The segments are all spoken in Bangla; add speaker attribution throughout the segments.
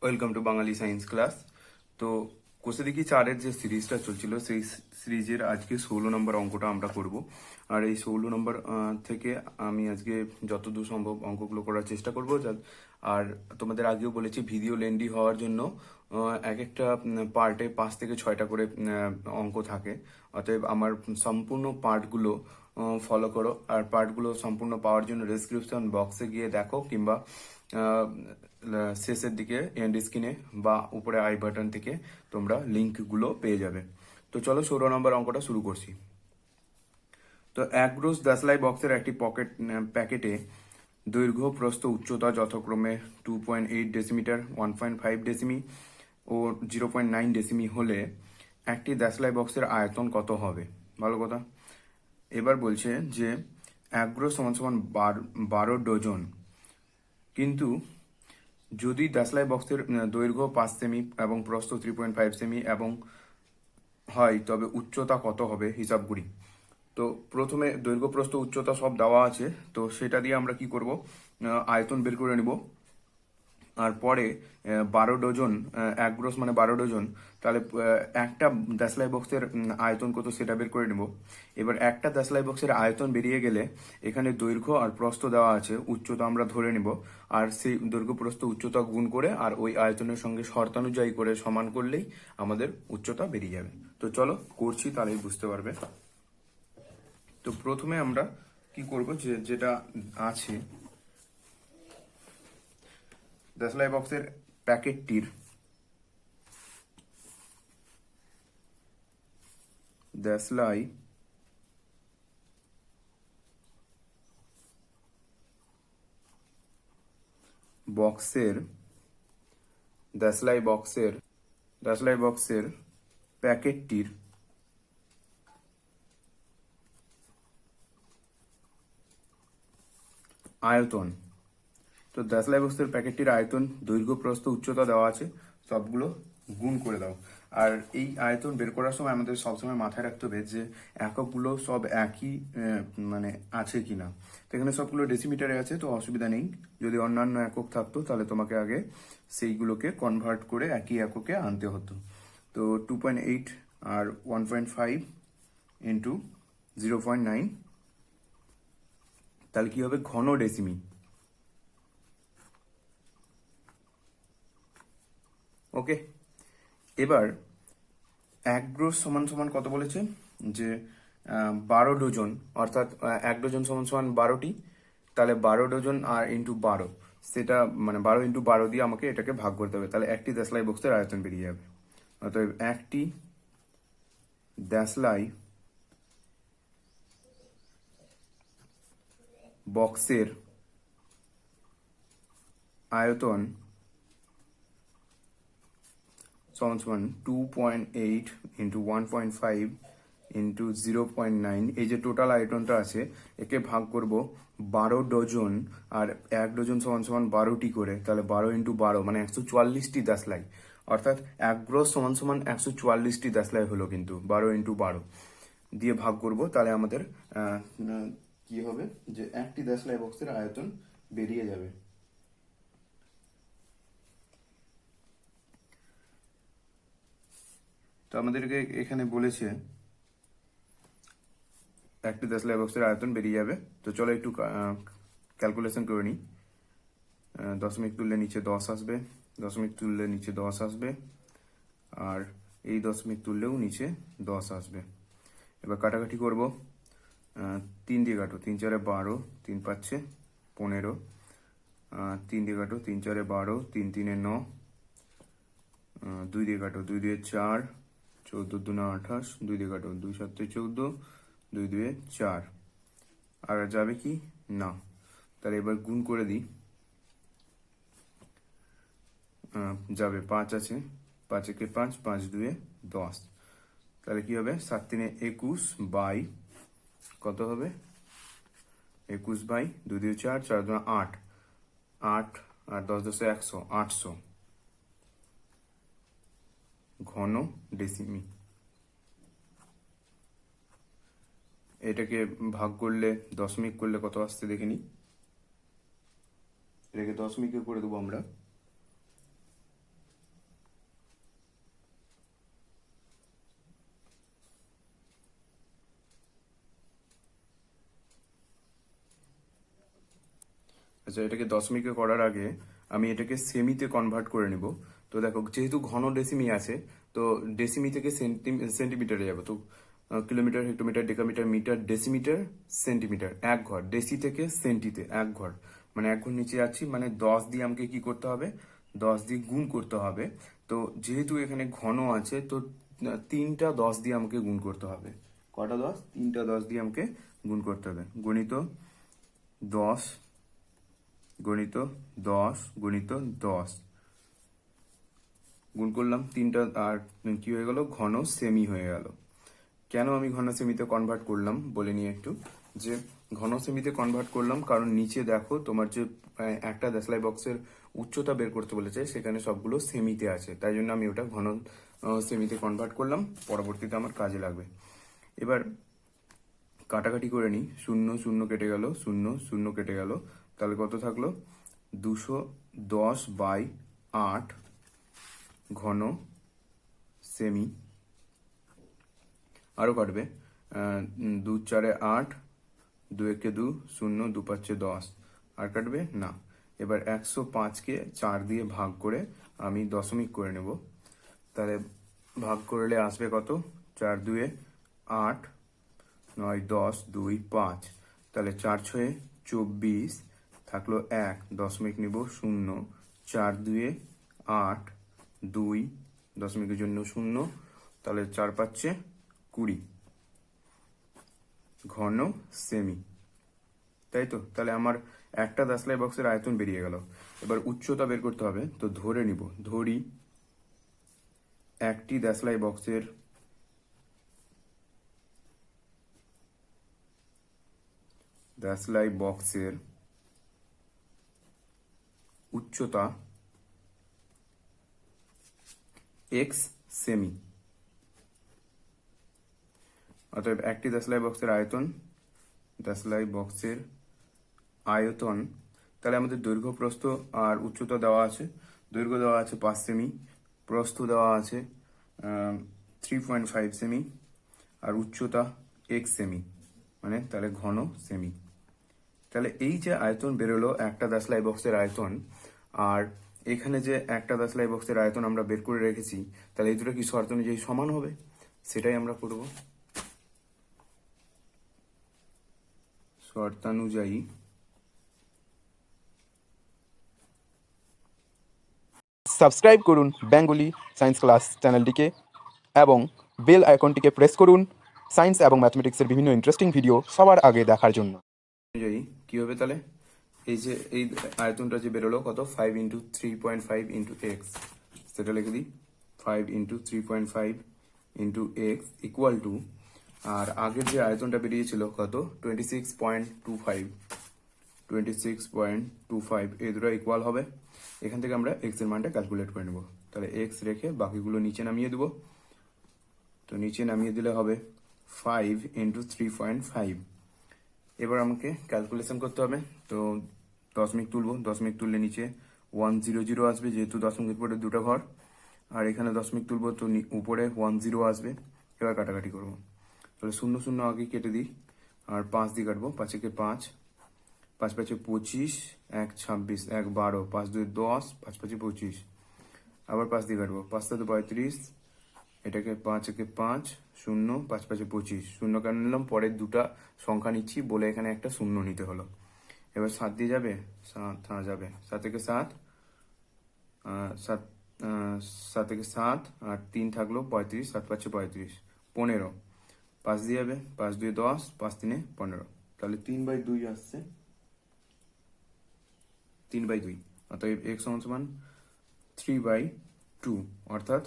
Speaker 1: Welcome to Bangali science class. তো কোষে দেখি চারের যে সিরিজটা চলছিল সেই সিরিজের আজকে 16 নম্বর অঙ্কটা আমরা করব। আর এই 16 নম্বর থেকে আমি আজকে যতদূর সম্ভব অঙ্কগুলো করার চেষ্টা করব। আর তোমাদের আগেও বলেছি ভিডিও লেন্দি হওয়ার জন্য এক একটা পার্টে 5 থেকে 6টা করে অঙ্ক থাকে। অতএব আমার সম্পূর্ণ পার্টগুলো ফলো করো। আর পার্টগুলো সম্পূর্ণ পাওয়ার জন্য ডেসক্রিপশন বক্সে গিয়ে দেখো, কিংবা শেষের দিকে এন্ড স্ক্রিনে বা উপরে আই বাটন থেকে তোমরা লিঙ্কগুলো পেয়ে যাবে। তো চলো 16 নম্বর অঙ্কটা শুরু করছি। তো এক ব্রুশ দেশলাই বক্সের একটি প্যাকেটে দৈর্ঘ্য প্রস্থ উচ্চতা যথাক্রমে 2.8 ডেসিমিটার, 1.5 ডেসিমি ও 0.9 ডেসিমি হলে একটি দেশলাই বক্সের আয়তন কত হবে? ভালো কথা। এবার বলছে যে এক ব্রুশ সমান সমান 12 ডজন, কিন্তু যদি দেশলাই বক্সের দৈর্ঘ্য 5 সেমি এবং প্রস্থ 3.5 সেমি এবং হয়, তবে উচ্চতা কত হবে হিসাব করি। তো প্রথমে দৈর্ঘ্য প্রস্থ উচ্চতা সব দেওয়া আছে, তো সেটা দিয়ে আমরা কি করব, আয়তন বের করে নিব। আর পরে 12 ডজন, এক ব্রোস মানে 12 ডজন, তাহলে একটা দেশলাই বক্সের আয়তন কত সেটা বের করে নেব। এবার একটা দেশলাই বক্সের আয়তন বেরিয়ে গেলে এখানে দৈর্ঘ্য আর প্রস্থ দেওয়া আছে, উচ্চতা আমরা ধরে নিব। আর সেই দৈর্ঘ্য প্রস্থ উচ্চতা গুণ করে আর ওই আয়তনের সঙ্গে শর্তানুযায়ী করে সমান করলেই আমাদের উচ্চতা বেরিয়ে যাবে। তো চলো করছি, তাহলেই বুঝতে পারবে। তো প্রথমে আমরা কি করব, যেটা আছে দেশলাই বক্সের প্যাকেটটির দেশলাই বক্সের দেশলাই বক্সের প্যাকেটটির আয়তন। তো দেশলাই বক্সের প্যাকেটটির আয়তন, দৈর্ঘ্য প্রস্থ উচ্চতা দেওয়া আছে, সবগুলো গুণ করে দাও। আর এই আয়তন বের করার সময় আমাদের সবসময় মাথায় রাখতে হবে যে এককগুলো সব একই মানে আছে কিনা। তো এখানে সবগুলো ডেসিমিটারে আছে, তো অসুবিধা নেই। যদি অন্যান্য একক থাকতো তাহলে তোমাকে আগে সেইগুলোকে কনভার্ট করে একই এককে আনতে হতো। তো 2.8 আর 1.5 ইন্টু 0.9, তাহলে কি হবে, ঘন ডেসিমি। ওকে, এবার এক ব্রোশ সমান সমান কত বলেছে, যে 12 ডজন, অর্থাৎ 1 ডজন সমান সমান 12টি। তাহলে 12 ডজন আর ইন্টু 12, সেটা মানে 12 × 12 দিয়ে আমাকে এটাকে ভাগ করতে হবে। তাহলে একটি দেশলাই বক্সের আয়তন বেরিয়ে যাবে। অতএব একটি দেশলাই বক্সের আয়তন সমান সমান 2.8 ইন্টু 1.5 ইন্টু 0.9। এই যে টোটাল আয়তনটা আছে একে ভাগ করব 12 ডজন, আর 1 ডজন সমান সমান 12টি করে। তাহলে 12 × 12 মানে 144টি দেশলাই, অর্থাৎ এক ব্রোশ সমান সমান 144টি দেশলাই হলো। কিন্তু 12 × 12 দিয়ে ভাগ করব, তাহলে আমাদের কি হবে, যে একটি দেশলাই বক্সের আয়তন বেরিয়ে যাবে। তো আমাদেরকে এখানে বলেছে একটি দেশলাই বক্সের আয়তন বেরিয়ে যাবে। তো চলো একটু ক্যালকুলেশন করে নিই। দশমিক তুললে নিচে 10 আসবে, দশমিক তুললে নিচে 10 আসবে, আর এই দশমিক তুললেও নিচে 10 আসবে। এবার কাটাকাটি করব। 3 দিয়ে কাটো, 3 × 4 = 12, 3 × 5 = 15, 3 দিয়ে কাটো, 3 × 4 = 12, 3 × 3 = 9, 2 দিয়ে কাটো, 2 দিয়ে 4, 14 × 2 = 28, 2 দিয়ে কাটো, 2 × 7 = 14, 2 দিয়ে 4। আর যাবে কি না, তাহলে এবার গুণ করে দিই। যাবে 5 আছে, 5 × 5, 5 × 2 = 10। তাহলে কি হবে, 7 × 3 = 21 বাই কত হবে, 21 বাই 2 দিয়ে 4, 4 × 2 = 8, 8 আর 10 × 10 = 100, 800 ঘন ডেসিমি। এটাকে ভাগ করলে, দশমিক করলে কত আসছে দেখে নি। এটাকে দশমিকে করে দেবো আমরা। আচ্ছা, এটাকে দশমিকে করার আগে আমি এটাকে সেমিতে কনভার্ট করে নিব। তো দেখো, যেহেতু ঘন ডেসিমি আছে, তো ডেসিমি থেকে সেন্টিমিটারে যাবো। তো kilometre, hectometre, decametre, metre, decimetre, centimetre, এক ঘর। ডেসি থেকে সেন্টিতে এক ঘর, মানে এক ঘর নিচে যাচ্ছি, মানে 10 দিয়ে আমাকে কি করতে হবে, 10 দিয়ে গুণ করতে হবে। তো যেহেতু এখানে ঘন আছে, তো তিনটা 10 দিয়ে আমাকে গুণ করতে হবে। কটা 10? তিনটা 10 দিয়ে আমাকে গুণ করতে হবে। গণিত 10 গণিত 10 গণিত 10 গুণ করলাম তিনটা, আর কি হয়ে গেল, ঘন সেমি হয়ে গেল। কেন আমি ঘন সেমিতে কনভার্ট করলাম বলে নিয়ে একটু, যে ঘন সেমিতে কনভার্ট করলাম কারণ নিচে দেখো তোমার যে একটা দেশলাই বক্সের উচ্চতা বের করতে বলেছে, সেখানে সবগুলো সেমিতে আছে, তাই জন্য আমি ওটা ঘন সেমিতে কনভার্ট করলাম, পরবর্তীতে আমার কাজে লাগবে। এবার কাটাকাটি করে নিই, শূন্য শূন্য কেটে গেল, শূন্য শূন্য কেটে গেল, তাহলে কত থাকলো, 210/8 ঘন সেমি। আরও কাটবে, 2 4 8, 2 1 2, 0 2 5 10, আর কাটবে না। এবার 105কে 4 দিয়ে ভাগ করে আমি দশমিক করে নেব। তাহলে ভাগ করলে আসবে কত, 4 2 8, 9 10, 2 5, তাহলে 4 6 24, থাকলো 1, দশমিক নিব 0, 4 2 8, 2, দশমিকের জন্য 0, তাহলে 4 5 20 ঘন সেমি, তাই তো। তাহলে আমার একটা দেশলাই বক্সের আয়তন বেরিয়ে গেল। এবার উচ্চতা বের করতে হবে, তো ধরে নিব, ধরি একটি দেশলাই বক্সের উচ্চতা এক্স সেমি। অতএব একটি দেশলাই বক্সের আয়তন, তাহলে আমাদের দৈর্ঘ্য, প্রস্থ আর উচ্চতা দেওয়া আছে। দৈর্ঘ্য দেওয়া আছে 5 সেমি, প্রস্থ দেওয়া আছে 3.5 সেমি, আর উচ্চতা এক্স সেমি, মানে তাহলে ঘন সেমি। তাহলে এই যে আয়তন বেরোলো একটা দেশলাই বক্সের আয়তন, আর এখানে যে একটা দেশলাই বক্সের আয়তন আমরা বের করে রেখেছি, তাহলে এই দুটো কি শর্ত অনুযায়ী সমান হবে, সেটাই আমরা করব। শর্তানুযায়ী
Speaker 2: সাবস্ক্রাইব করুন বেঙ্গলি সায়েন্স ক্লাস চ্যানেলটিকে এবং বেল আইকনটিকে প্রেস করুন সায়েন্স এবং ম্যাথমেটিক্সের বিভিন্ন ইন্টারেস্টিং ভিডিও সবার আগে দেখার জন্য।
Speaker 1: অনুযায়ী কি হবে তাহলে, এই আয়তনটা যে বেরোলো কত, 5 × 3.5 × x, সেটা লিখে দিই, 5 × 3.5 × x ইকুয়াল টু, আর আগের যে আয়তনটা বেরিয়েছিল কত, 26.25, এই দুটো ইকুয়াল হবে। এখান থেকে আমরা এক্স এর মানটা ক্যালকুলেট করে নেব। তাহলে এক্স রেখে বাকিগুলো নিচে নামিয়ে দেবো। তো নিচে নামিয়ে দিলে হবে 5 × 3.5। এবার আমাকে ক্যালকুলেশন করতে হবে। তো দশমিক তুলবো, দশমিক তুললে নিচে 100 আসবে, যেহেতু দশমিকের পরে দুটো ঘর, আর এখানে দশমিক তুলবো, তো উপরে 10 আসবে। এবার কাটাকাটি করবো, তাহলে 0 0 আগে কেটে দিই, আর 5 দিয়ে কাটবো, 5 একে 5, 5 5 25, 1 26, 1 12, 5 2 10, 5 5 25, আবার 5 দিয়ে কাটবো, 5 7 35, এটাকে 5 একে 5, 0, 5 5 25, শূন্য কেন নিলাম, পরের দুটা সংখ্যা নিচ্ছি বলে এখানে একটা শূন্য নিতে হলো। এবার 7 দিয়ে যাবে, 7, হ্যাঁ যাবে, 7 থেকে 7, 7, 7 থেকে 7, আর 3 থাকলো 35, 7 5 35, 15, 5 দিয়ে যাবে, 5 2 10, 5 3 15, তাহলে 3/2 আসছে, 3/2, অতএব x সমান 3/2, অর্থাৎ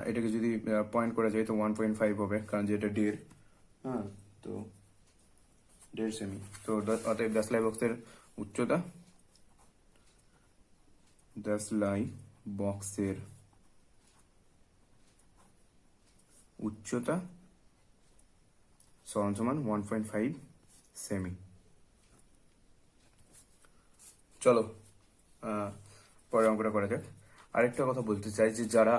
Speaker 1: এটাকে যদি পয়েন্ট করা যায় তো 1.5 হবে, কারণ যেটা 1.5, হ্যাঁ, তো 1.5 সেমি। তো অতএব দেশলাই বক্সের উচ্চতা, দেশলাই বক্সের উচ্চতা সমান 1.5 সেমি। চলো পরের অঙ্কটা করা যাক। আরেকটা কথা বলতে চাই, যে যারা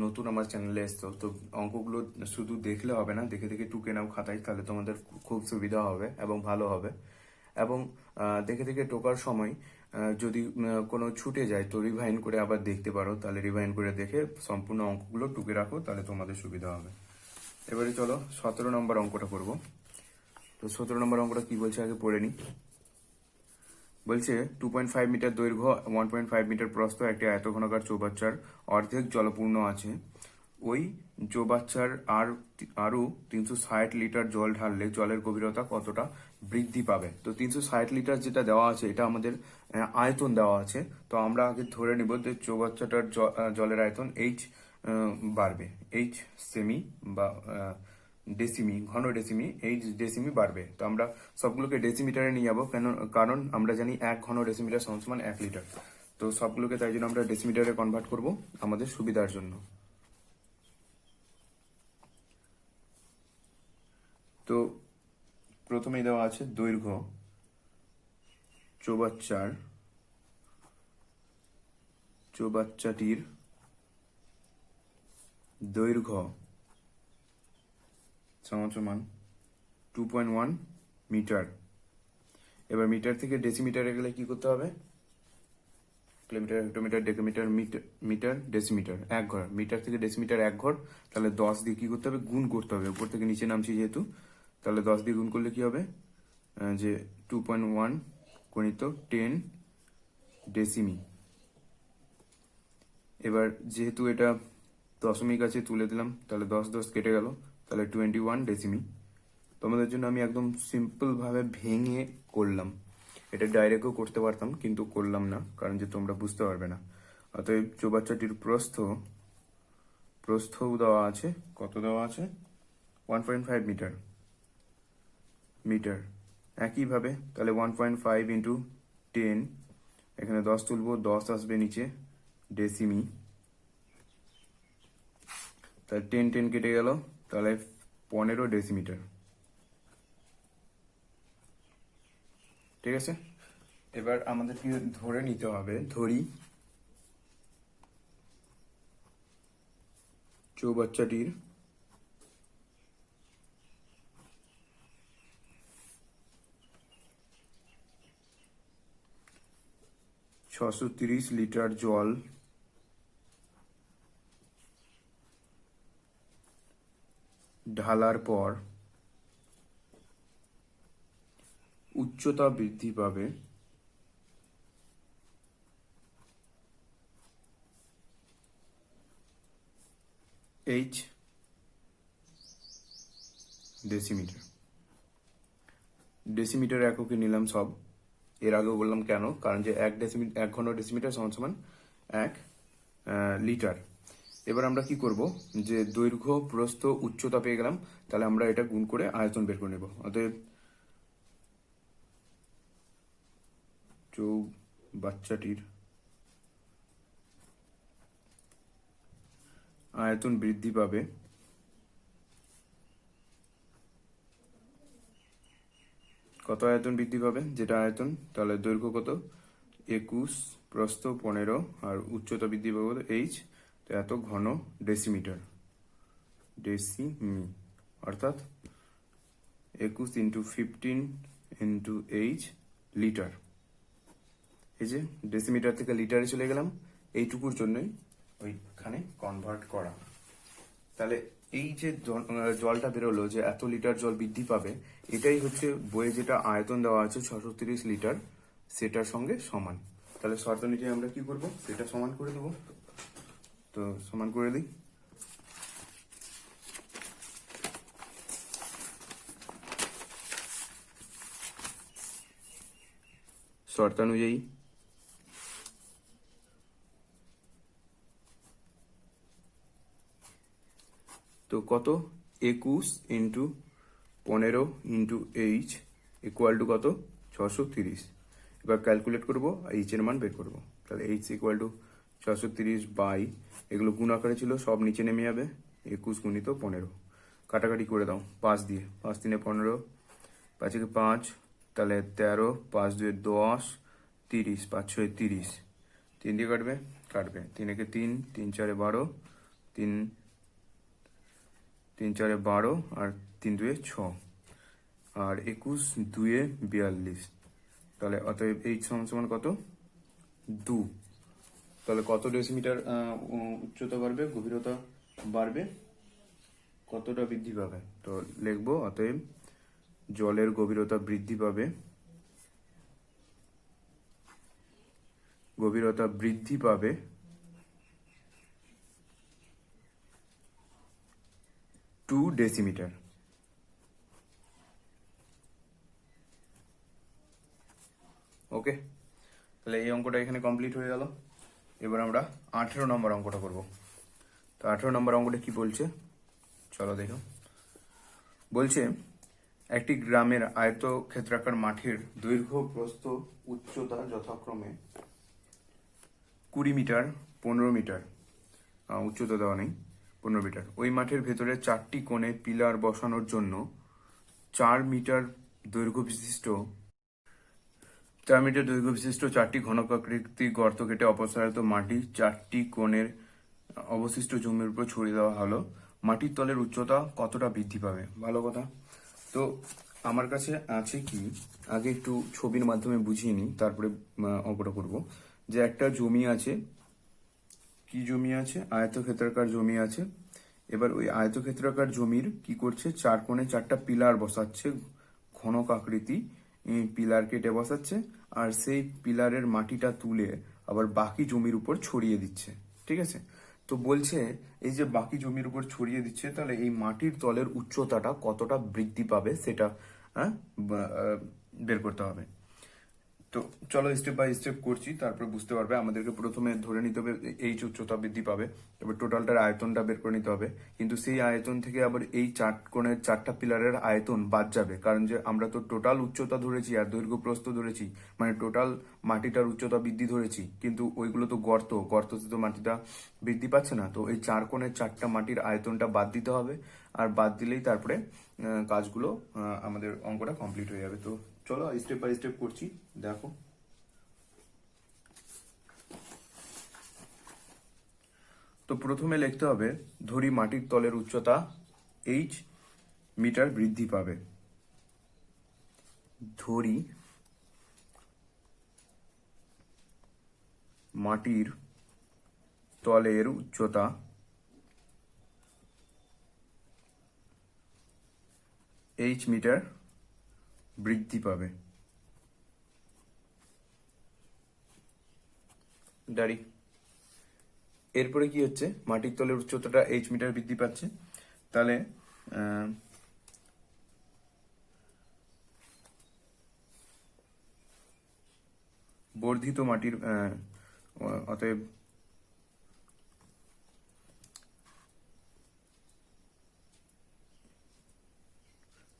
Speaker 1: নতুন আমার চ্যানেলে এসছো, তো অঙ্কগুলো শুধু দেখলে হবে না, দেখে দেখে টুকে নাও খাতায়, তাহলে তোমাদের খুব সুবিধা হবে এবং ভালো হবে। এবং দেখে দেখে টোকার সময় যদি কোনো ছুটে যায় তো রিভাইন্ড করে আবার দেখতে পারো, তাহলে রিভাইন্ড করে দেখে সম্পূর্ণ অঙ্কগুলো টুকে রাখো, তাহলে তোমাদের সুবিধা হবে। এবারে চলো 17 নম্বর অঙ্কটা করব। তো 17 নম্বর অঙ্কটা কি বলছে আগে পড়ে নি। বলছে 2.5 মিটার দৈর্ঘ্য 1.5 মিটার প্রস্থ একটি আয়তঘনাকার চৌবাচ্চার অর্ধেক জলপূর্ণ আছে। ওই চৌবাচ্চার আরও 360 লিটার জল ঢাললে জলের গভীরতা কতটা বৃদ্ধি পাবে। তো 360 লিটার যেটা দেওয়া আছে এটা আমাদের আয়তন দেওয়া আছে। তো আমরা আগে ধরে নিব যে চৌবাচ্চাটার জলের আয়তন এইচ বাড়বে, এইচ সেমি বা ডেসিমি, ঘন ডেসিমি, এইচ ডেসিমি বাড়বে। তো আমরা সবগুলোকে ডেসিমিটারে নিয়ে যাবো, কারণ আমরা জানি 1 ঘন ডেসিমিটার সমান 1 লিটার। তো সবগুলোকে তাই জন্য আমরা ডেসিমিটারে কনভার্ট করব আমাদের সুবিধার জন্য। তো প্রথমেই দেওয়া আছে দৈর্ঘ্য চৌবাচ্চাটির দৈর্ঘ্য সমান 2.1 মিটার। এবার মিটার থেকে ডেসিমিটারে গেলে কি করতে হবে? Kilometre, hectometre, decametre, metre, decimetre, 1 ঘর। মিটার থেকে ডেসিমিটার 1 ঘর, তাহলে 10 দিয়ে কি করতে হবে? গুণ করতে হবে। উপর থেকে নিচে নামছি যেহেতু, তাহলে 10 দিয়ে গুণ করলে কি হবে? যে 2.1 গণিত 10 ডেসিমি। এবার যেহেতু এটা দশমিক আছে তুলে দিলাম, তাহলে 10 10 কেটে গেল, তাহলে 21 ডেসিমি। তোমাদের জন্য আমি একদম সিম্পল ভাবে ভেঙে করলাম। এটা ডাইরেক্টও করতে পারতাম কিন্তু করলাম না, কারণ যে তোমরা বুঝতে পারবে না। অতএব চৌবাচ্চাটির প্রস্থ দেওয়া আছে, কত দেওয়া আছে? 1.5 মিটার। একইভাবে তাহলে 1.5 ইন্টু 10, এখানে 10 তুলবো, 10 আসবে নিচে, ডেসিমি। তাহলে 10 10 কেটে গেল, তাহলে 15 ডেসিমিটার। ঠিক আছে, এবার আমাদেরকে ধরে নিতে হবে, ধরি চৌবাচ্চাটির ছশো 30 লিটার জল ঢালার পর উচ্চতা বৃদ্ধি পাবে এইচ ডেসিমিটার। ডেসিমিটার এককে নিলাম সব, এর আগেও বললাম কেন, কারণ যে 1 ঘন ডেসিমিটার সমান 1 লিটার। এবার আমরা কি করব, যে দৈর্ঘ্য প্রস্থ উচ্চতা পেয়ে গেলাম, তাহলে আমরা এটা গুণ করে আয়তন বের করে নেব। অতএব চৌবাচ্চাটির আয়তন বৃদ্ধি পাবে কত? আয়তন বৃদ্ধি পাবে যেটা আয়তন, তাহলে দৈর্ঘ্য কত? 21, প্রস্থ 15, আর উচ্চতা বৃদ্ধি পাবে কত? এইচ। তো এত ঘন ডেসিমিটার, অর্থাৎ 21 ইন্টু 15 ইন্টু এইচ লিটার। এই যে ডেসিমিটার থেকে লিটারে চলে গেলাম, এইটুকুর জন্যই ওইখানে কনভার্ট করা। তাহলে এই যে জলটা বেরোলো, যে এত লিটার জল বৃদ্ধি পাবে, এটাই হচ্ছে বইয়ে যেটা আয়তন দেওয়া আছে 630 লিটার, সেটার সঙ্গে সমান। তাহলে শর্ত অনুযায়ী আমরা কি করব, সেটা সমান করে দেবো। তো সমান করে দিই। শর্তানুযায়ী তো কত? 21 into 15 into H equal to কত? 630। এবার ক্যালকুলেট করবো, এইচ এর মান বের করবো। তাহলে এইচ ইকুয়াল টু 630 বাই, এগুলো গুণ আকারে ছিল, সব নিচে নেমে যাবে, 21 গুণিত 15। কাটাকাটি করে দাও 5 দিয়ে, 5 3 15, 5 5, তাহলে 13, 5 2 10, 30, 5 6 30, 3 দিয়ে কাটবে, 3 1 3, 3 4 12, 3 3 4 12, আর 3 2 6, আর 21 2 42। তাহলে অতএব এইচ সমান সমান কত 2। তাহলে কত ডেসিমিটার উচ্চতা বাড়বে, গভীরতা বাড়বে, কতটা বৃদ্ধি পাবে? তো লিখবো অতএব জলের গভীরতা বৃদ্ধি পাবে, গভীরতা বৃদ্ধি পাবে 2 ডেসিমিটার। ওকে, তাহলে এই অঙ্কটা এখানে কমপ্লিট হয়ে গেল। এবার আমরা 18 নম্বর অঙ্কটা করব। তো 18 নম্বর অঙ্কটা কি বলছে চলো দেখো। বলছে একটি গ্রামের আয়তক্ষেত্রাকার মাঠের দৈর্ঘ্য প্রস্থ উচ্চতা যথাক্রমে 20 মিটার 15 মিটার, উচ্চতা দেওয়া নেই, 15 মিটার। ওই মাঠের ভেতরে 4টি কোণে পিলার বসানোর জন্য 4 মিটার দৈর্ঘ্য বিশিষ্ট 4টি ঘনকাকৃতি গর্ত কেটে অপসারিত মাটি 4টি কোণের অবশিষ্ট জমির উপর ছড়িয়ে দেওয়া হলো। মাটির তলের উচ্চতা কতটা বৃদ্ধি পাবে? ভালো কথা। তো আমার কাছে আছে কি, আগে একটু ছবির মাধ্যমে বুঝিয়ে নিই, তারপরে অঙ্কটা করব। যে একটা জমি আছে, কি জমি আছে? আয়তক্ষেত্রাকার জমি আছে। এবার ওই আয়তক্ষেত্রাকার জমির কি করছে, 4 কোণে 4টা পিলার বসাচ্ছে, ঘনক আকৃতি পিলার কেটে বসাচ্ছে, আর সেই পিলারের মাটিটা তুলে আবার বাকি জমির উপর ছড়িয়ে দিচ্ছে। ঠিক আছে? তো বলছে এই যে বাকি জমির উপর ছড়িয়ে দিচ্ছে, তাহলে এই মাটির তলের উচ্চতাটা কতটা বৃদ্ধি পাবে সেটা বের করতে হবে। তো চলো স্টেপ বাই স্টেপ করছি, তারপরে বুঝতে পারবে। আমাদেরকে প্রথমে ধরে নিতে হবে এই উচ্চতা বৃদ্ধি পাবে, এবার টোটালটার আয়তনটা বের করে নিতে হবে। কিন্তু সেই আয়তন থেকে আবার এই 4 কোণের 4টা পিলারের আয়তন বাদ যাবে, কারণ যে আমরা তো টোটাল উচ্চতা ধরেছি আর দৈর্ঘ্য প্রস্থ ধরেছি, মানে টোটাল মাটিটার উচ্চতা বৃদ্ধি ধরেছি, কিন্তু ওইগুলো তো গর্ততে তো মাটিটা বৃদ্ধি পাচ্ছে না। তো এই 4 কোণের 4টা মাটির আয়তনটা বাদ দিতে হবে, আর বাদ দিলেই তারপরে কাজগুলো আমাদের অঙ্কটা কমপ্লিট হয়ে যাবে। তো চলো স্টেপ বাই স্টেপ করছি, দেখো। তো প্রথমে লিখতে হবে ধরি মাটির তলের উচ্চতা h মিটার বৃদ্ধি পাবে। ধরি মাটির তলের উচ্চতা h মিটার বৃদ্ধি পাবে। দাঁড়ি, এরপরে কি হচ্ছে, মাটির তলের উচ্চতাটা h মিটার বৃদ্ধি পাচ্ছে, তাহলে বর্ধিত মাটির অতএব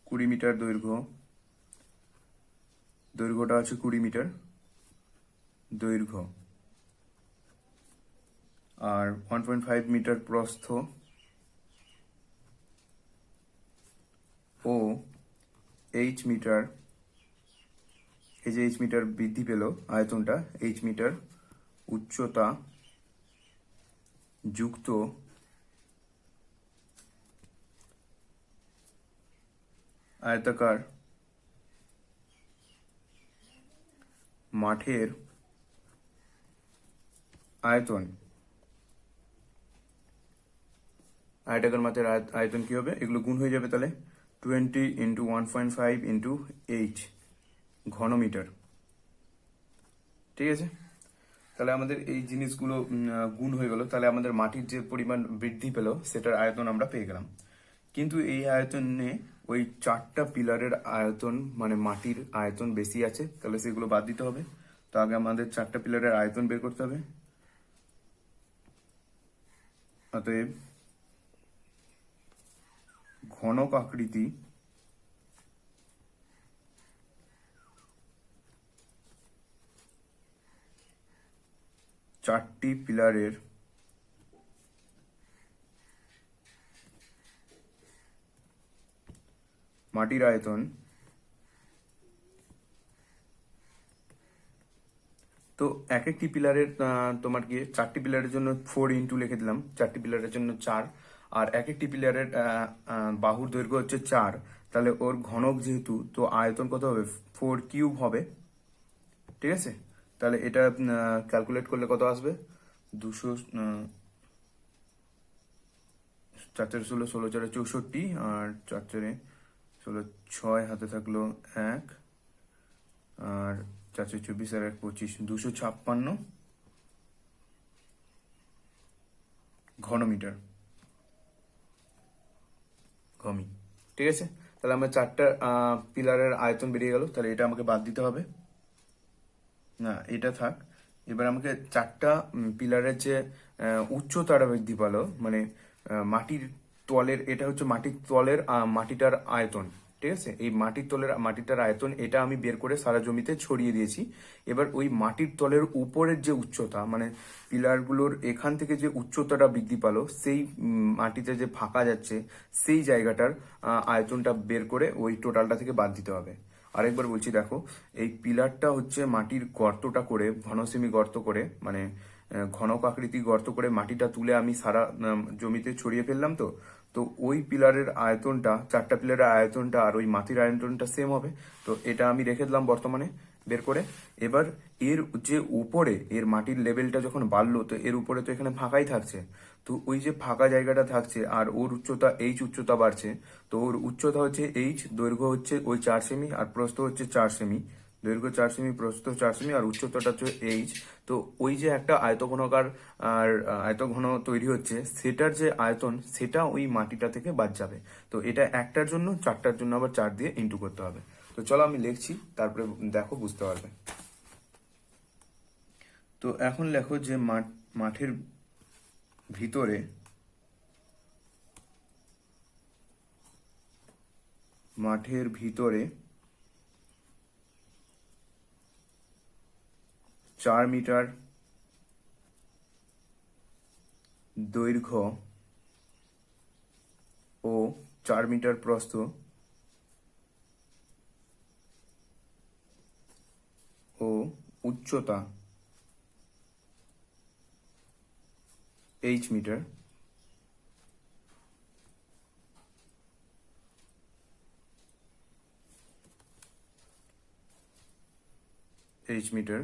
Speaker 1: কুড়ি মিটার দৈর্ঘ্যটা আছে 20 মিটার দৈর্ঘ্য, আর 1.5 মিটার প্রস্থ ও h মিটার, এই যে h মিটার বৃদ্ধি পেল আয়তনটা, h মিটার উচ্চতা যুক্ত আয়তাকার মাঠের আয়তন। আয়তাকার মাঠের আয়তন কি হবে? এগুলো গুণ হয়ে যাবে, তাহলে 20 ইন্টু 1.5 ইন্টু h ঘনমিটার। ঠিক আছে? তাহলে আমাদের এই জিনিসগুলো গুণ হয়ে গেল, তাহলে আমাদের মাটির যে পরিমাণ বৃদ্ধি পেল সেটার আয়তন আমরা পেয়ে গেলাম। কিন্তু এই আয়তনে ওই 4টা পিলারের আয়তন, মানে মাটির আয়তন বেশি আছে, তাহলে সেগুলো বাদ দিতে হবে। তো আগে আমাদের 4টা পিলারের আয়তন বের করতে হবে। অতএব ঘনক আকৃতি চারটি পিলারের মাটির আয়তন, তো এক একটি পিলারের তোমার কি 4টি পিলারের জন্য 4 ইন্টু লিখে দিলাম, 4টি পিলারের জন্য 4, আর এক একটি পিলারের বাহুর দৈর্ঘ্য হচ্ছে 4, তাহলে ওর ঘনক যেহেতু, তো আয়তন কত হবে? 4 কিউব হবে। ঠিক আছে, তাহলে এটা ক্যালকুলেট করলে কত আসবে? 200, 4×16, 16×4 64, আর 4×16 6, হাতে থাকলো 1, আর 4×24 আর 1 25, 256 ঘনমিটার ঘমি। ঠিক আছে, তাহলে আমার 4টা পিলারের আয়তন বেরিয়ে গেল। তাহলে এটা আমাকে বাদ দিতে হবে, না এটা থাক। এবার আমাকে 4টা পিলারের যে উচ্চতাটা বৃদ্ধি পেলো, মানে মাটির তলের, এটা হচ্ছে মাটির তলের মাটিটার আয়তন। ঠিক আছে, এই মাটির তলের মাটিটার আয়তন এটা আমি বের করে সারা জমিতে ছড়িয়ে দিয়েছি। এবার ওই মাটির তলের উপরের যে উচ্চতা, মানে পিলারগুলোর এখান থেকে যে উচ্চতাটা বৃদ্ধি পেলো, সেই মাটিতে যে ফাঁকা যাচ্ছে সেই জায়গাটার আয়তনটা বের করে ওই টোটালটা থেকে বাদ দিতে হবে। আরেকবার বলছি, দেখো এই পিলারটা হচ্ছে মাটির গর্তটা করে, ঘনসেমি গর্ত করে, মানে ঘনক আকৃতি গর্ত করে মাটিটা তুলে আমি সারা জমিতে ছড়িয়ে ফেললাম। তো তো ওই পিলারের আয়তনটা, 4টা পিলারের আয়তনটা আর ওই মাটির আয়তনটা সেম হবে। তো এটা আমি রেখে দিলাম বর্তমানে বের করে। এবার এর যে উপরে, এর মাটির লেভেলটা যখন বাড়লো, তো এর উপরে তো এখানে ফাঁকাই থাকছে। তো ওই যে ফাঁকা জায়গাটা থাকছে আর ওর উচ্চতা উচ্চতা বাড়ছে। তো ওর উচ্চতা হচ্ছে দৈর্ঘ্য হচ্ছে ওই 4 সেমি, আর প্রস্থ হচ্ছে 4 সেমি। দৈর্ঘ্য 4 সেমি, প্রস্থ 4 সেমি, আর উচ্চতাটা হচ্ছে তো ওই যে একটা আয়তঘনকার আর আয়তঘন তৈরি হচ্ছে, সেটার যে আয়তন সেটা ওই মাটিটা থেকে বাদ যাবে। তো এটা একটার জন্য, 4টার জন্য আবার 4 দিয়ে ইন্টু করতে হবে। তো চলো আমি লিখছি, তারপরে দেখো বুঝতে পারবে। তো এখন লেখো যে মাঠের ভিতরে মাঠের ভিতরে 4 মিটার দৈর্ঘ্য ও 4 মিটার প্রস্থ ও উচ্চতা মিটার মিটার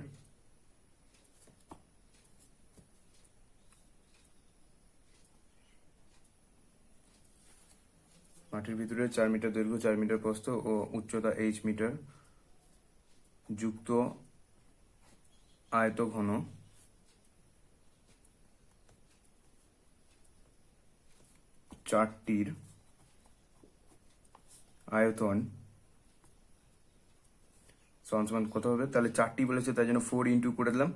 Speaker 1: মাঠের ভিতরে 4 মিটার দৈর্ঘ্য, 4 মিটার প্রস্থ ও উচ্চতা মিটার যুক্ত আয়তঘন চারটির আয়তন সমান কত হবে? তাহলে 4টি বলেছে, তাই জন্য 4 ইন্টু করে দিলাম।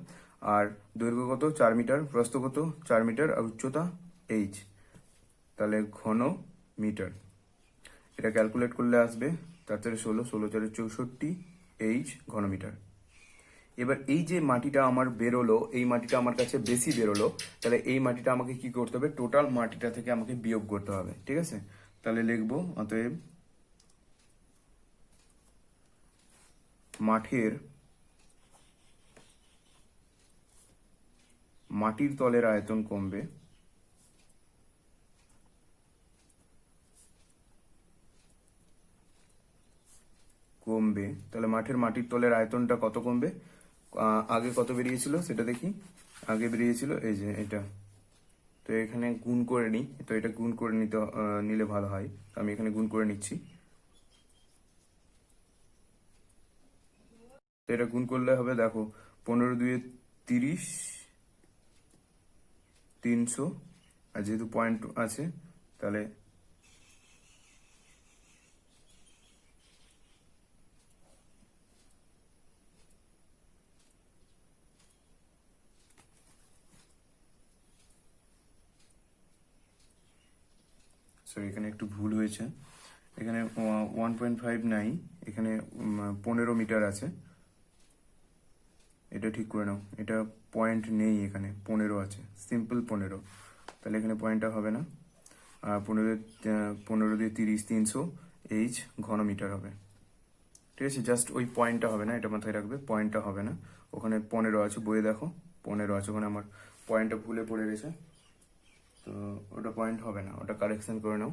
Speaker 1: আর দৈর্ঘ্য কত? 4 মিটার, প্রস্থ কত? 4 মিটার, আর উচ্চতা তাহলে ঘন মিটার। এটা ক্যালকুলেট করলে আসবে 4×16, 16×4 64 ঘন মিটার। এবার এই যে মাটিটা আমার বেরোলো, এই মাটিটা আমার কাছে বেশি বেরোলো, তাহলে এই মাটিটা আমাকে কি করতে হবে? টোটাল মাটিটা থেকে আমাকে বিয়োগ করতে হবে। ঠিক আছে, তাহলে লিখবো অতএব মাটির তলের আয়তন কমবে তাহলে মাটির তলের আয়তনটা কত কমবে? আগে কত বেরিয়েছিল সেটা দেখি। আগে বেরিয়েছিল এই যে এটা। তো এখানে গুণ করে নিই, তো এটা গুণ করে নিলে ভালো হয়। আমি এখানে গুণ করে নিচ্ছি। তো এটা গুণ করলে হবে, দেখো 15×2 30, 300, আর যেহেতু পয়েন্ট আছে তাহলে সরি এখানে একটু ভুল হয়েছে। এখানে 1.5 নাই, এখানে 15 মিটার আছে। এটা ঠিক করে নাও, এটা পয়েন্ট নেই, এখানে 15 আছে, সিম্পল 15। তাহলে এখানে পয়েন্টটা হবে না। আর 15×30 300 ঘন মিটার হবে। ঠিক আছে, জাস্ট ওই পয়েন্টটা হবে না, এটা মাথায় রাখবে, পয়েন্টটা হবে না। ওখানে 15 আছে, বইয়ে দেখো 15 আছে, ওখানে আমার পয়েন্টটা ভুলে পড়ে গেছে। তো ওটা পয়েন্ট হবে না, ওটা কারেকশন করে নাও।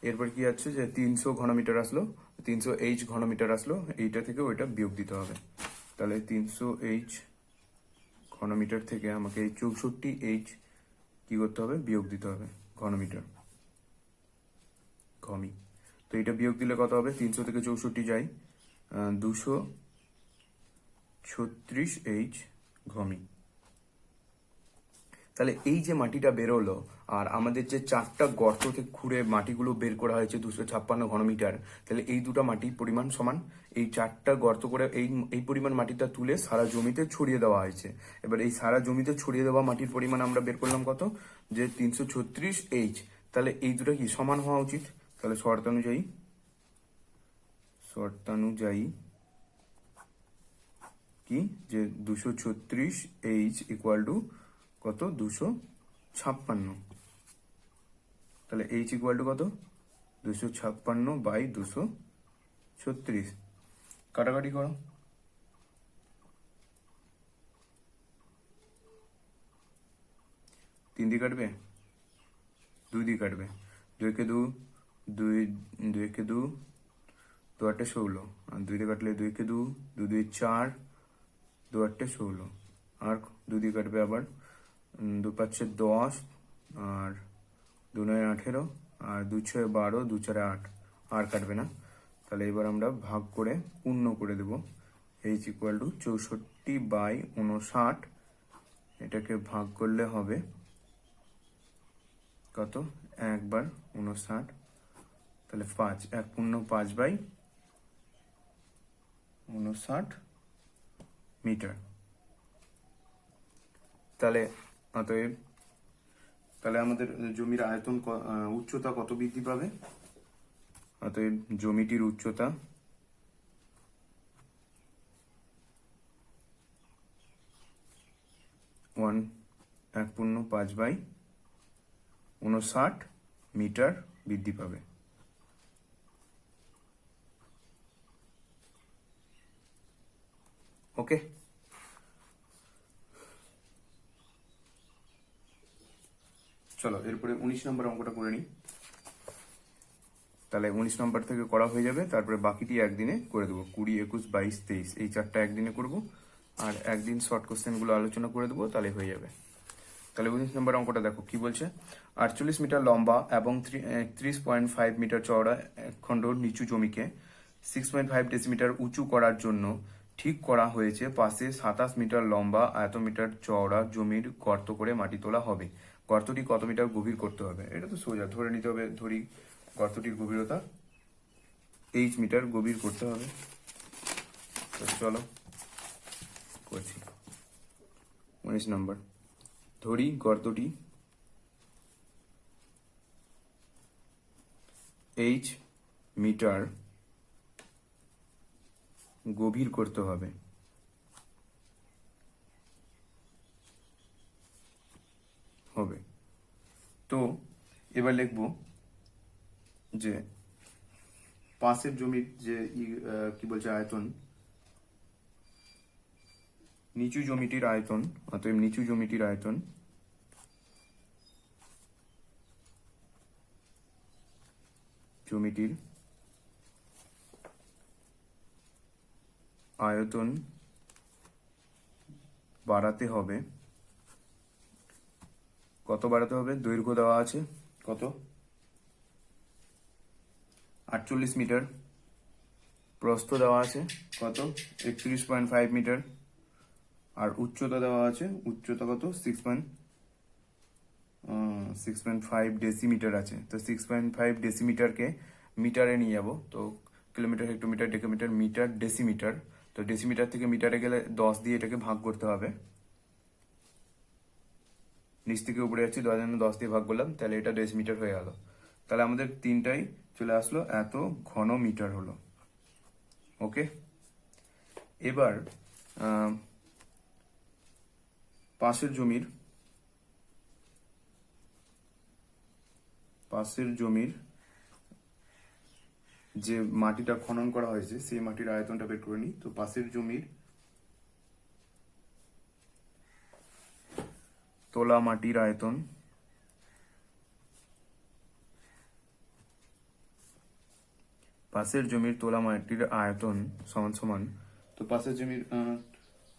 Speaker 1: এরপর কি আছে যে 300 ঘনমিটার আসলো, 300 ঘনমিটার আসলো, এইটা থেকে ওইটা বিয়োগ দিতে হবে। তাহলে 300H ঘনমিটার থেকে আমাকে এই 64H কি করতে হবে, বিয়োগ দিতে হবে ঘনমিটার, ঘমি। তো এটা বিয়োগ দিলে কত হবে, 300 থেকে 64 যায় 236H ঘমি। তাহলে এই যে মাটিটা বেরোলো আর আমাদের যে 4টা গর্ত থেকে খুঁড়ে মাটিগুলো বের করা হয়েছে 256 ঘনমিটার, তাহলে এই দুটো মাটির পরিমাণ সমান। এই 4টা গর্ত করে এই পরিমাণ মাটিটা তুলে সারা জমিতে ছড়িয়ে দেওয়া হয়েছে। এবার এই সারা জমিতে ছড়িয়ে দেওয়া মাটির পরিমাণ আমরা বের করলাম কত, যে 336H। তাহলে এই দুটো কি সমান হওয়া উচিত। তাহলে শর্তানুযায়ী কি, যে 236H ইকুয়াল টু কত, 256। তাহলে H ইকুয়াল টু কত, 256/236। কাটাকাটি করো, 3 দিয়ে কাটবে, 2 দিয়ে কাটবে, 2 কে 2, 2 কে 2, 2 8 16, আর 2 দিয়ে কাটলে 2 কে 2, 2 2 4, 2 8 16, আর 2 দিয়ে কাটবে আবার, 2 5 10, আর 2 9 18, আর 2 6 12, 2 4 8, আর কাটবে না। তাহলে এবার আমরা ভাগ করে পূর্ণ করে দেব। H ইকুয়াল টু 64/59, এটাকে ভাগ করলে হবে কত, 1/59, তাহলে 5, 1 পূর্ণ 5/59 মিটার। তাহলে অতএব তাহলে আমাদের জমির আয়তন উচ্চতা কত বৃদ্ধি পাবে, অতএব জমিটির উচ্চতা 1/5/59 মিটার বৃদ্ধি পাবে। ওকে, চলো এরপরে 19 নম্বর অঙ্কটা করে নিই। তাহলে 19 নম্বর থেকে করা হয়ে যাবে, তারপরে বাকিটি একদিনে করে দেবো। 20, 21, 22, 23 এই 4টা একদিনে করব, আর একদিন শর্ট কোশ্চেনগুলো আলোচনা করে দেবো, তাহলে হয়ে যাবে। তাহলে 19 নম্বর অঙ্কটা দেখো কি বলছে। 48 মিটার লম্বা এবং 30.5 মিটার চওড়া একখণ্ড নিচু জমিকে 6.5 ডেসিমিটার উঁচু করার জন্য ঠিক করা হয়েছে পাশে 27 মিটার লম্বা মিটার চওড়া জমির গর্ত করে মাটি তোলা হবে। গর্তটি কত মিটার গভীর করতে হবে, এটা তো সোজা ধরে নিতে হবে। ধরি গর্তটির গভীরতা H মিটার গভীর করতে হবে। তো চলো করছি। 19 নম্বর, ধরি গর্তটি H মিটার গভীর করতে হবে। তো এবার লিখব যে পাশের জমির যে কি বলছে আয়তন, নিচু জমিটির আয়তন, অতএব নিচু জমিটির আয়তন জমিটির আয়তন বাড়াতে হবে। কত বাড়াতে হবে, দৈর্ঘ্য দেওয়া আছে কত, 48 মিটার, প্রস্থ দেওয়া আছে কত, 31.5 মিটার, আর উচ্চতা দেওয়া আছে, উচ্চতা কত, 6.5 ডেসিমিটার আছে। তো 6.5 ডেসিমিটারকে মিটারে নিয়ে যাব, তো kilometre, hectometre, decametre, metre, decimetre. তো ডেসিমিটার থেকে মিটারে গেলে 10 দিয়ে এটাকে ভাগ করতে হবে। নিচ থেকে উপরে যাচ্ছি, 10 দিয়ে ভাগ করলাম, তাহলে এটা ডেসিমিটার হয়ে গেল। তাহলে আমাদের তিনটাই চলে আসলো, এত ঘন মিটার হলো। ওকে, এবার পাশের জমির যে মাটিটা খনন করা হয়েছে সেই মাটির আয়তনটা বের করে নিই। তো পাশের জমির তোলা মাটির আয়তন সমান সমান তো পাশের জমির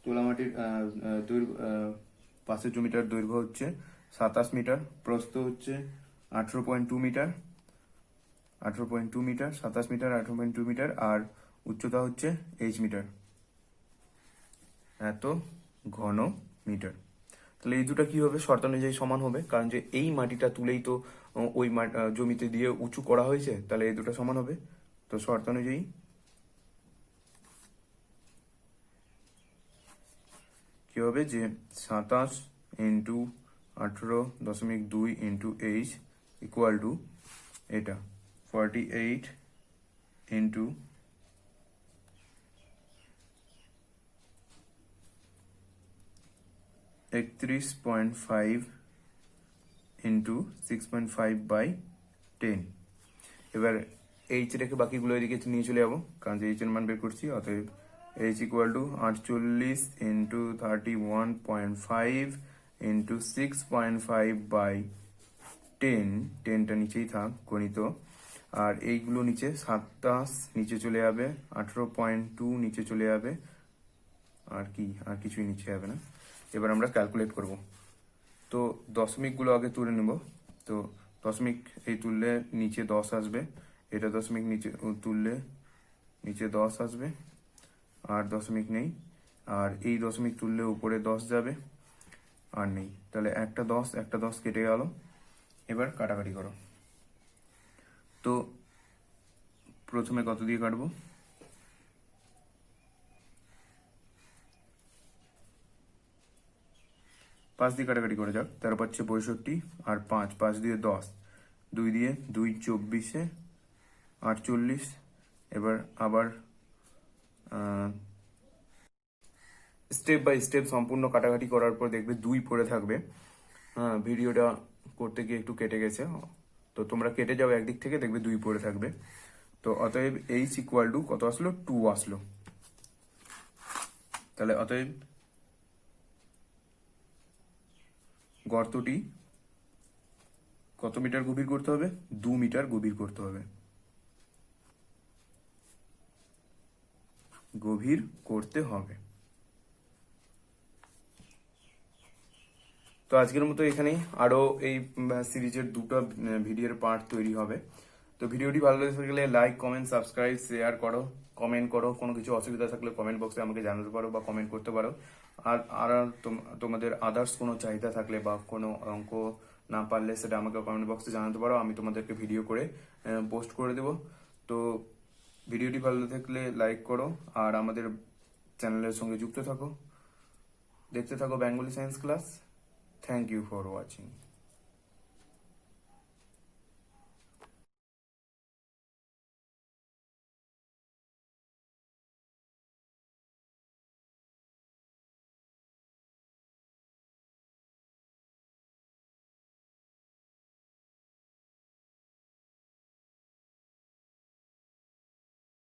Speaker 1: তোলা মাটির দৈর্ঘ্য পাশের জমিটার দৈর্ঘ্য হচ্ছে 27 মিটার, প্রস্থ হচ্ছে 18.2 মিটার, 18.2 মিটার, 27 মিটার 18.2 মিটার, আর উচ্চতা হচ্ছে h মিটার, এত ঘন মিটার। তাহলে এই দুটো কি হবে, শর্ত অনুযায়ী সমান হবে, কারণ যে এই মাটিটা তুলেই তো ওই জমিতে দিয়ে উঁচু করা হয়েছে, তাহলে এই দুটো সমান হবে। তো শর্ত অনুযায়ী কি হবে যে 27 into 18.2 into H equal to এটা 48 ইন্টু 31.5 ইন্টু 6.5/10। এবার এইচ রেখে বাকিগুলো এদিকে নিয়ে চলে যাবো, কারণ যে এইচ এর মান বের করছি। অতএব H equal to 48 into 31.5 into 6.5/10, 10টা নিচেই থাক গণিত, আর এইগুলো নিচে 27 নিচে চলে যাবে, 18.2 নিচে চলে যাবে, আর কিছুই নিচে যাবে না। এবার আমরা ক্যালকুলেট করব। তো দশমিকগুলো আগে তুলে নেব। তো দশমিক এই তুললে নিচে 10 আসবে, এটা দশমিক নিচে তুললে নিচে 10 আসবে, আর দশমিক নেই, আর এই দশমিক তুললে উপরে 10 যাবে, আর নেই, তাহলে একটা 10 কেটে গেল। এবার কাটাকাটি করো। তো প্রথমে কত দিয়ে কাটবো, 5 দিয়ে কাটাকাটি করে যাক। 13×5 = 65, আর 5 দিয়ে 10, 2 দিয়ে 2 24 48। এবার আবার স্টেপ বাই স্টেপ সম্পূর্ণ কাটাকাটি করার পর দেখবে 2 পড়ে থাকবে। হ্যাঁ, ভিডিওটা করতে গিয়ে একটু কেটে গেছে, তো তোমরা কেটে যাও একদিক থেকে, দেখবে 2 পড়ে থাকবে। তো অতএব এইচ ইকুয়াল টু কত আসলো, 2 আসলো। তাহলে অতএব গর্তটি কত মিটার গভীর করতে হবে, 2 মিটার গভীর করতে হবে, গভীর করতে হবে। তো আজকের মতো এখানেই, আরো এই সিরিজের দুটো ভিডিওর পার্ট তৈরি হবে। তো ভিডিওটি ভালো লেগে গেলে লাইক, কমেন্ট, সাবস্ক্রাইব, শেয়ার করো, কমেন্ট করো। কোনো কিছু অসুবিধা থাকলে কমেন্ট বক্সে আমাকে জানাতে পারো বা কমেন্ট করতে পারো। আর আর তোমাদের আদার্স কোনো চাহিদা থাকলে বা কোনো অঙ্ক না পারলে সেটা আমাকে কমেন্ট বক্সে জানাতে পারো, আমি তোমাদেরকে ভিডিও করে পোস্ট করে দেবো। তো ভিডিওটি ভালো থাকলে লাইক করো, আর আমাদের চ্যানেলের সঙ্গে যুক্ত থাকো, দেখতে থাকো Bengali science class. Thank you for watching.